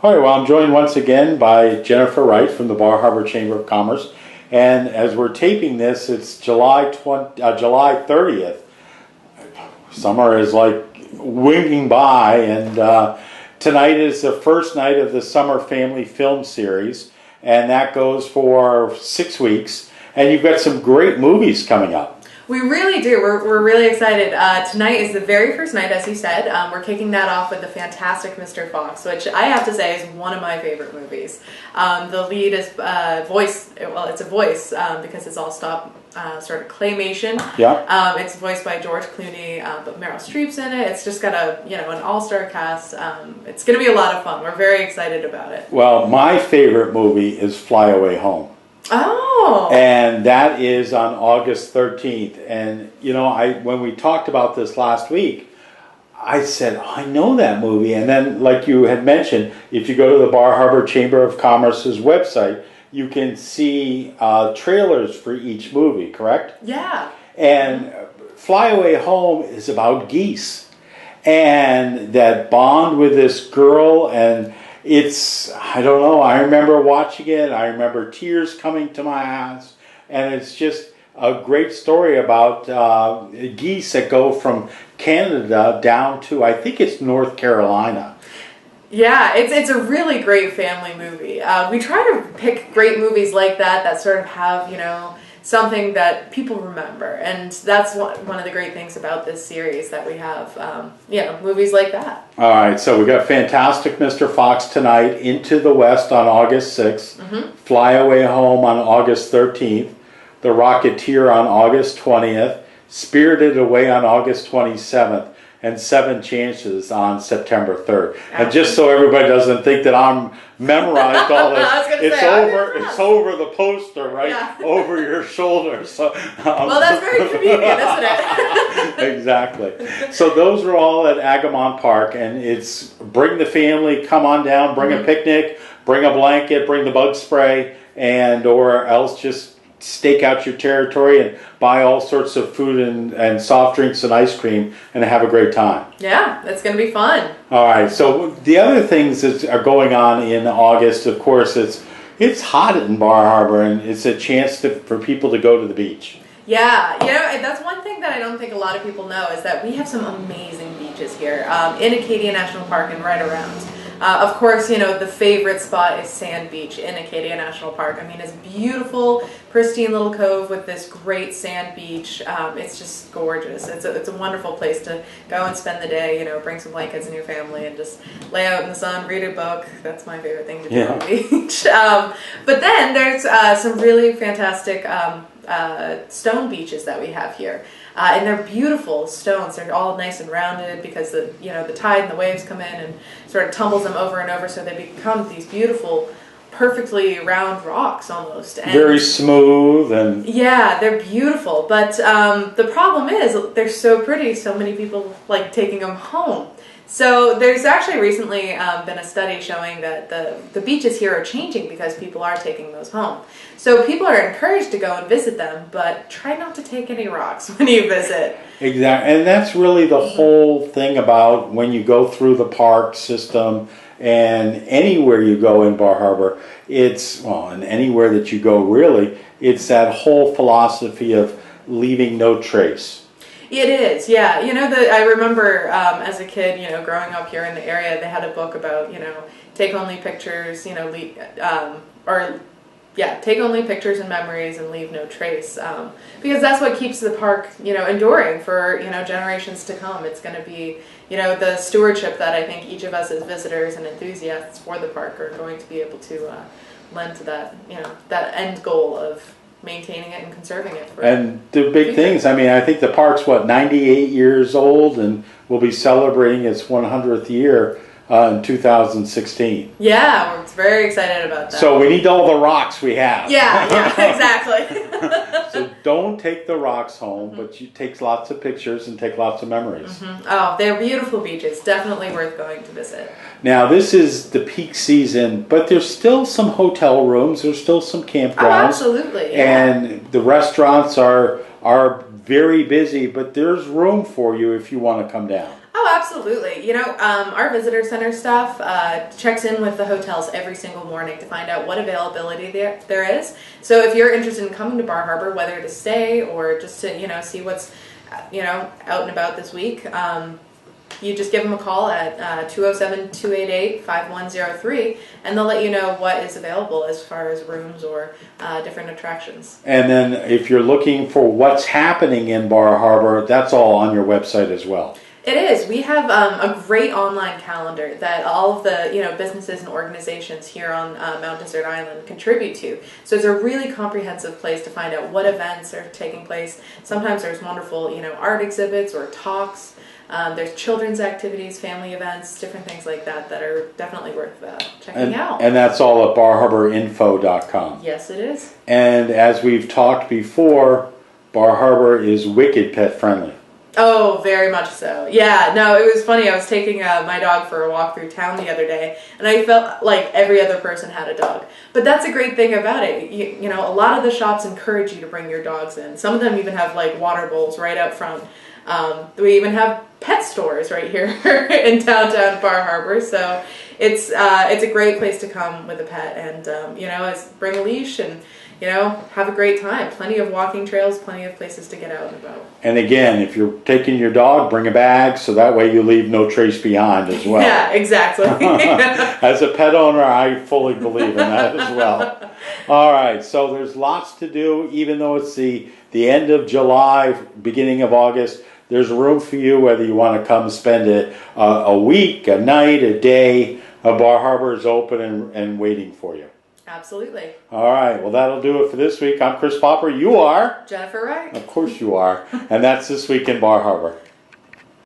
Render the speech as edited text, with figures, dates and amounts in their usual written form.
All right, well, I'm joined once again by Jennifer Wright from the Bar Harbor Chamber of Commerce. And as we're taping this, it's July 30th. Summer is like winging by, and tonight is the first night of the Summer Family Film Series, and that goes for 6 weeks. And you've got some great movies coming up. We really do. We're really excited. Tonight is the very first night, as you said. We're kicking that off with the fantastic Mr. Fox, which I have to say is one of my favorite movies. The lead is voice. Well, it's a voice because it's all stop sort of claymation. Yeah. It's voiced by George Clooney, but Meryl Streep's in it. It's just got an all-star cast. It's going to be a lot of fun. We're very excited about it. Well, my favorite movie is Fly Away Home. Oh. And that is on August 13th. And, you know, when we talked about this last week, I said, I know that movie. And then, like you had mentioned, if you go to the Bar Harbor Chamber of Commerce's website, you can see trailers for each movie, correct? Yeah. And Fly Away Home is about geese. And that bond with this girl, and I don't know, I remember watching it, I remember tears coming to my eyes, and it's just a great story about geese that go from Canada down to, I think it's North Carolina. Yeah, it's a really great family movie. We try to pick great movies like that sort of have, something that people remember, and that's one of the great things about this series, that we have movies like that. All right, so we got fantastic Mr. Fox tonight, Into the West on August 6th, Fly Away Home on August 13th, The Rocketeer on August 20th, Spirited Away on August 27th, and Seven Chances on September 3rd. Absolutely. And just so everybody doesn't think that I'm memorized all this, it's over the poster, right? Yeah. Over your shoulder. So well, that's very convenient, isn't it? Exactly. So those are all at Agamon Park, and it's bring the family, come on down, bring a picnic, bring a blanket, bring the bug spray, or else just stake out your territory and buy all sorts of food and soft drinks and ice cream and have a great time. Yeah, it's going to be fun. All right, so the other things that are going on in August, of course, it's hot in Bar Harbor, and it's a chance for people to go to the beach. Yeah, that's one thing that I don't think a lot of people know, is that we have some amazing beaches here in Acadia National Park and right around. Of course, the favorite spot is Sand Beach in Acadia National Park. I mean, it's beautiful, pristine little cove with this great sand beach. It's just gorgeous. It's a wonderful place to go and spend the day, bring some blankets in your family and just lay out in the sun, read a book. That's my favorite thing to do on the beach. But then there's some really fantastic stone beaches that we have here. And they're beautiful stones. They're all nice and rounded because the tide and the waves come in and sort of tumbles them over and over, so they become these beautiful, perfectly round rocks almost. And very smooth and yeah, they're beautiful. But the problem is they're so pretty. So many people like taking them home. So there's actually recently been a study showing that the beaches here are changing because people are taking those home. So people are encouraged to go and visit them, but try not to take any rocks when you visit. Exactly, and that's really the whole thing about when you go through the park system and anywhere you go in Bar Harbor, and anywhere that you go really, it's that whole philosophy of leaving no trace. It is, yeah. I remember as a kid, growing up here in the area, they had a book about, take only pictures, take only pictures and memories and leave no trace. Because that's what keeps the park, enduring for, generations to come. It's going to be, the stewardship that I think each of us as visitors and enthusiasts for the park are going to be able to lend to that, that end goal of maintaining it and conserving it. And the big things, I think the park's 98 years old and will be celebrating its 100th year in 2016. Yeah, we're very excited about that. So we need all the rocks we have. Yeah, exactly. So don't take the rocks home, but you take lots of pictures and take lots of memories. Oh, they're beautiful beaches. Definitely worth going to visit. Now, this is the peak season, but there's still some hotel rooms. There's still some campgrounds. Oh, absolutely. Yeah. And the restaurants are very busy, but there's room for you if you want to come down. Oh, Oh, absolutely. You know, our visitor center staff checks in with the hotels every single morning to find out what availability there is. So if you're interested in coming to Bar Harbor, whether to stay or just to, see what's, out and about this week, you just give them a call at 207-288-5103, and they'll let you know what is available as far as rooms or different attractions. And then if you're looking for what's happening in Bar Harbor, that's all on your website as well. It is. We have a great online calendar that all of the businesses and organizations here on Mount Desert Island contribute to. So it's a really comprehensive place to find out what events are taking place. Sometimes there's wonderful art exhibits or talks. There's children's activities, family events, different things like that that are definitely worth checking out. And that's all at barharborinfo.com. Yes, it is. And as we've talked before, Bar Harbor is wicked pet friendly. Oh, very much so. Yeah, no, it was funny. I was taking my dog for a walk through town the other day, and I felt like every other person had a dog. But that's a great thing about it. You know, a lot of the shops encourage you to bring your dogs in. Some of them even have like water bowls right out front. We even have pet stores right here in downtown Bar Harbor. So it's a great place to come with a pet, and bring a leash and have a great time. Plenty of walking trails, plenty of places to get out and about. And again, if you're taking your dog, bring a bag so that way you leave no trace behind as well. Yeah, exactly. As a pet owner, I fully believe in that as well. All right, so there's lots to do, even though it's the end of July, beginning of August. There's room for you whether you want to come spend a week, a night, a day. Bar Harbor is open and waiting for you. Absolutely. All right. Well, that'll do it for this week. I'm Chris Popper. You are? Jennifer Wright. Of course you are. And that's This Week in Bar Harbor.